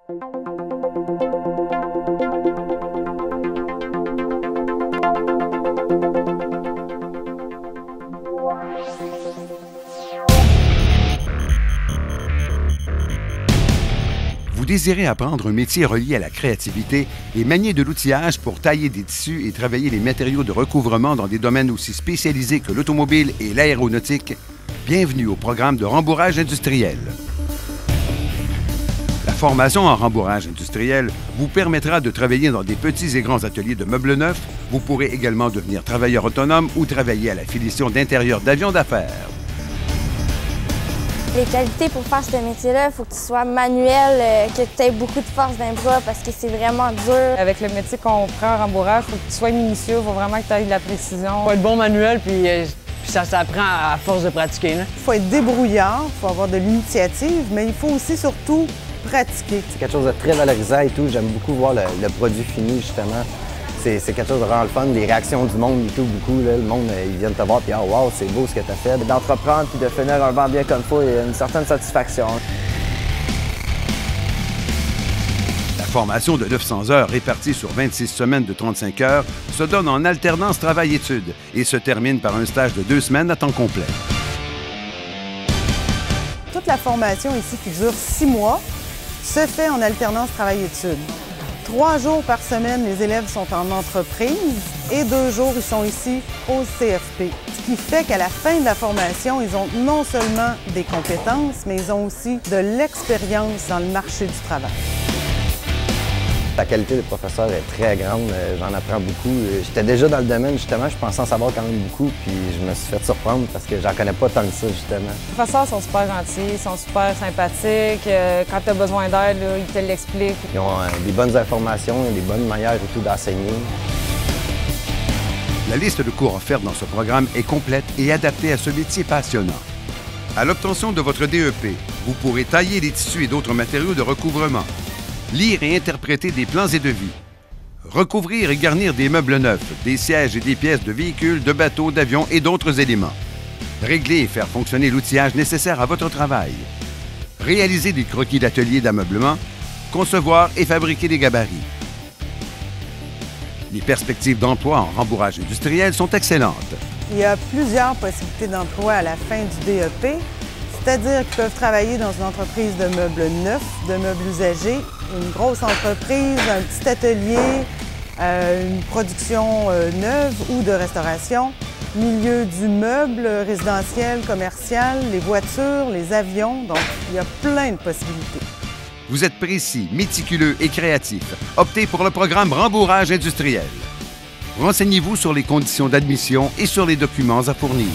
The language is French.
Vous désirez apprendre un métier relié à la créativité et manier de l'outillage pour tailler des tissus et travailler les matériaux de recouvrement dans des domaines aussi spécialisés que l'automobile et l'aéronautique? Bienvenue au programme de rembourrage industriel. La formation en rembourrage industriel vous permettra de travailler dans des petits et grands ateliers de meubles neufs. Vous pourrez également devenir travailleur autonome ou travailler à la finition d'intérieur d'avions d'affaires. Les qualités pour faire ce métier-là, il faut que tu sois manuel, que tu aies beaucoup de force dans les bras parce que c'est vraiment dur. Avec le métier qu'on prend en rembourrage, il faut que tu sois minutieux, il faut vraiment que tu aies de la précision. Il faut être bon manuel, puis ça s'apprend à force de pratiquer. Il faut être débrouillard, il faut avoir de l'initiative, mais il faut aussi surtout pratiquer. C'est quelque chose de très valorisant et tout. J'aime beaucoup voir le produit fini, justement. C'est quelque chose de vraiment le fun. Les réactions du monde et tout, beaucoup. Là, le monde, ils viennent te voir et « wow, c'est beau ce que tu as fait ». D'entreprendre puis de finir un vent bien comme il faut, il y a une certaine satisfaction. La formation de 900 heures répartie sur 26 semaines de 35 heures se donne en alternance travail-études et se termine par un stage de 2 semaines à temps complet. Toute la formation ici qui dure 6 mois se fait en alternance travail-études. 3 jours par semaine, les élèves sont en entreprise et 2 jours, ils sont ici au CFP. Ce qui fait qu'à la fin de la formation, ils ont non seulement des compétences, mais ils ont aussi de l'expérience dans le marché du travail. La qualité des professeurs est très grande, j'en apprends beaucoup. J'étais déjà dans le domaine, justement, je pensais en savoir quand même beaucoup, puis je me suis fait surprendre parce que j'en connais pas tant que ça, justement. Les professeurs sont super gentils, ils sont super sympathiques. Quand tu as besoin d'aide, ils te l'expliquent. Ils ont des bonnes informations, des bonnes manières et tout d'enseigner. La liste de cours offerts dans ce programme est complète et adaptée à ce métier passionnant. À l'obtention de votre DEP, vous pourrez tailler des tissus et d'autres matériaux de recouvrement, lire et interpréter des plans et devis, recouvrir et garnir des meubles neufs, des sièges et des pièces de véhicules, de bateaux, d'avions et d'autres éléments, régler et faire fonctionner l'outillage nécessaire à votre travail, réaliser des croquis d'atelier d'ameublement, concevoir et fabriquer des gabarits. Les perspectives d'emploi en rembourrage industriel sont excellentes. Il y a plusieurs possibilités d'emploi à la fin du DEP, c'est-à-dire qu'ils peuvent travailler dans une entreprise de meubles neufs, de meubles usagés, une grosse entreprise, un petit atelier, une production neuve ou de restauration, milieu du meuble, résidentiel, commercial, les voitures, les avions, donc il y a plein de possibilités. Vous êtes précis, méticuleux et créatif. Optez pour le programme Rembourrage industriel. Renseignez-vous sur les conditions d'admission et sur les documents à fournir.